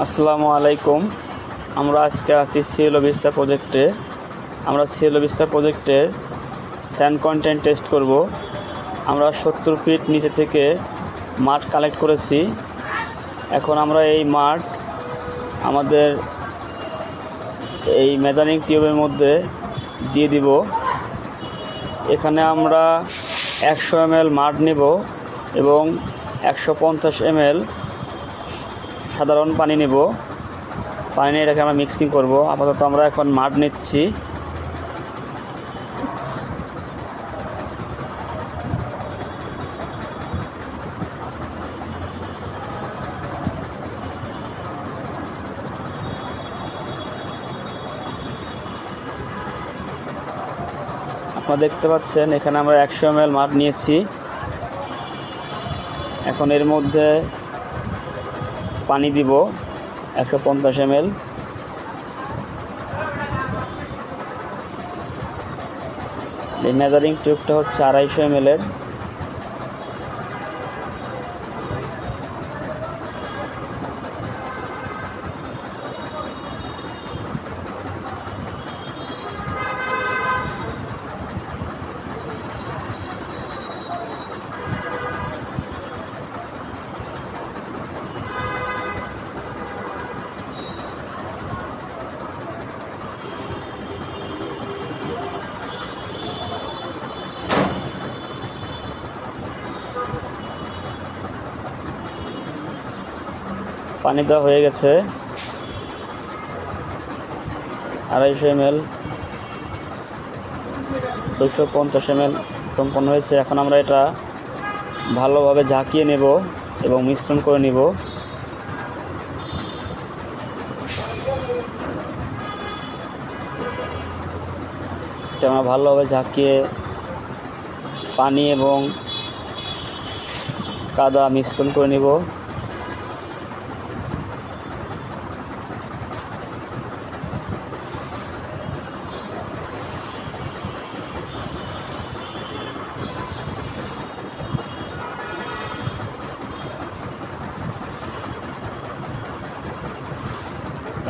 আসসালামু আলাইকুম। আমরা আজকে আছি সিএলও বিস্তা প্রজেক্টে। আমরা সিএলও বিস্তা প্রজেক্টের স্যান্ড কন্টেন্ট টেস্ট করব। আমরা 70 ফিট নিচে থেকে মাঠ কালেক্ট করেছি। এখন আমরা এই মাঠ আমাদের এই মেজারিং টিউবের মধ্যে দিয়ে দিব। এখানে আমরা 100 ml মাঠ নেব এবং 150 ml সাধারণ পানি নেব। পানি নিয়ে এটাকে আমরা মিক্সিং করব। আপাতত আমরা এখন মাড নিচ্ছি। আপনারা দেখতে পাচ্ছেন এখানে আমরা 100 ml মাড নিয়েছি। এখন এর মধ্যে পানি দিব 150 ml। এই মেজারিং টিউবটা হচ্ছে 250 ml এর। পানি দেওয়া হয়ে গেছে 250 ml, 250 ml সম্পন্ন হয়েছে। এখন আমরা এটা ভালোভাবে ঝাঁকিয়ে নেব এবং মিশ্রণ করে নিব। এটা আমরা ভালোভাবে ঝাঁকিয়ে পানি এবং কাদা মিশ্রণ করে নিব।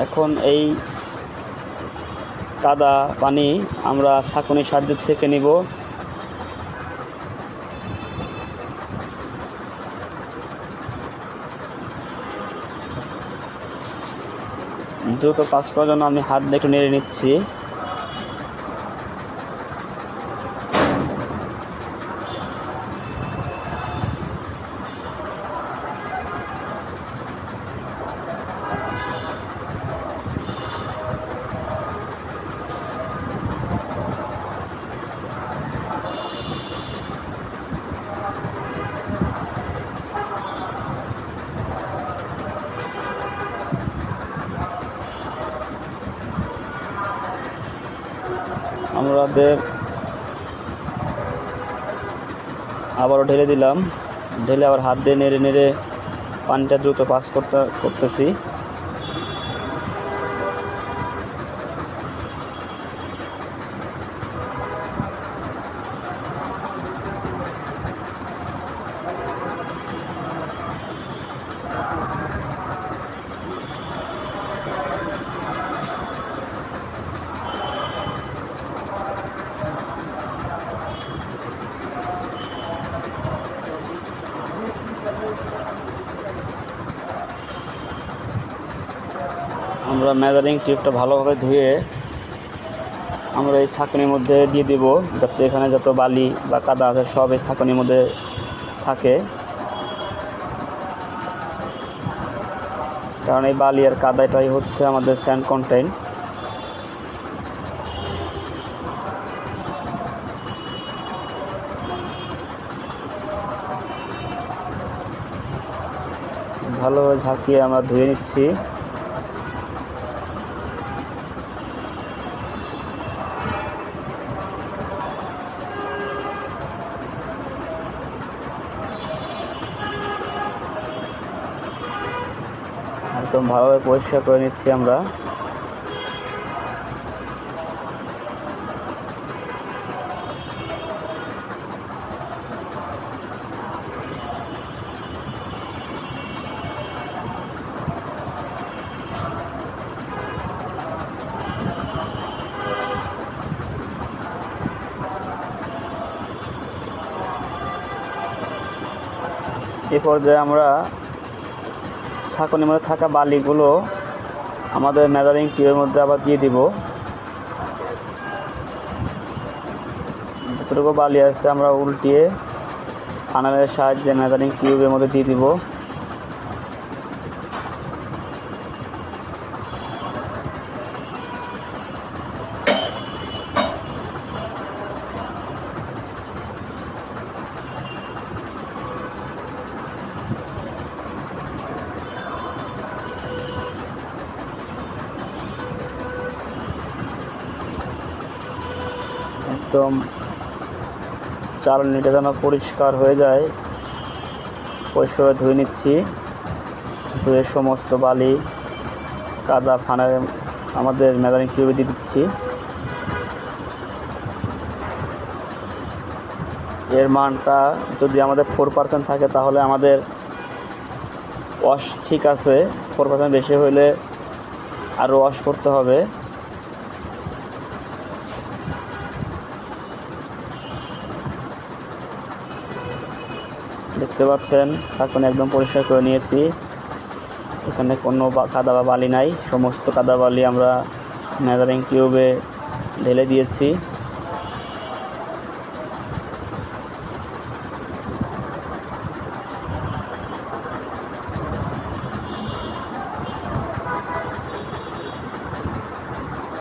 এখন এই কাদা পানি আমরা ছাঁকনির সাহায্যে ছেঁকে নিব। দ্রুত কাজ করার জন্য আমি হাত দিয়ে একটু নেড়ে নিচ্ছি। আমাদের আবারও ঢেলে দিলাম। ঢেলে আবার হাত দিয়ে নেড়ে নেড়ে পানিটা দ্রুত পাস করতেছি। আমরা মেজারিং টিউবটা ভালোভাবে ধুয়ে আমরা এই ছাঁকনির মধ্যে দিয়ে দিব, যাতে এখানে যত বালি বা কাদা আছে সব এই ছাঁকনির মধ্যে থাকে। কারণ এই বালি আর কাদাটাই হচ্ছে আমাদের স্যান্ড কন্টেন্ট। ভালোভাবে ঝাঁকিয়ে আমরা ধুয়ে নিচ্ছি। একদম ভালোভাবে পরিষ্কার করে নিচ্ছি আমরা। এ পর্যায়ে আমরা ছাঁকনির মধ্যে থাকা বালিগুলো আমাদের মেজারিং টিউবের মধ্যে আবার দিয়ে দিব। যতটুকু বালি আছে আমরা উল্টিয়ে ফানেলের সাহায্যে মেজারিং টিউবের মধ্যে দিয়ে দিব। একদম চালনিটা যেন পরিষ্কার হয়ে যায়, পরিষ্কার ধুয়ে নিচ্ছি। ধুয়ে সমস্ত বালি কাদা ফানেলে আমাদের মেজারিং টিউবে দিয়ে দিচ্ছি। এর মানটা যদি আমাদের 4% থাকে তাহলে আমাদের ওয়াশ ঠিক আছে, 4% বেশি হলে আরও ওয়াশ করতে হবে। দেখতে পাচ্ছেন ছাঁকনি একদম পরিষ্কার করে নিয়েছি, এখানে কোনো কাদা বা বালি নাই। সমস্ত কাদা বালি আমরা মেজারিং টিউবে ঢেলে দিয়েছি।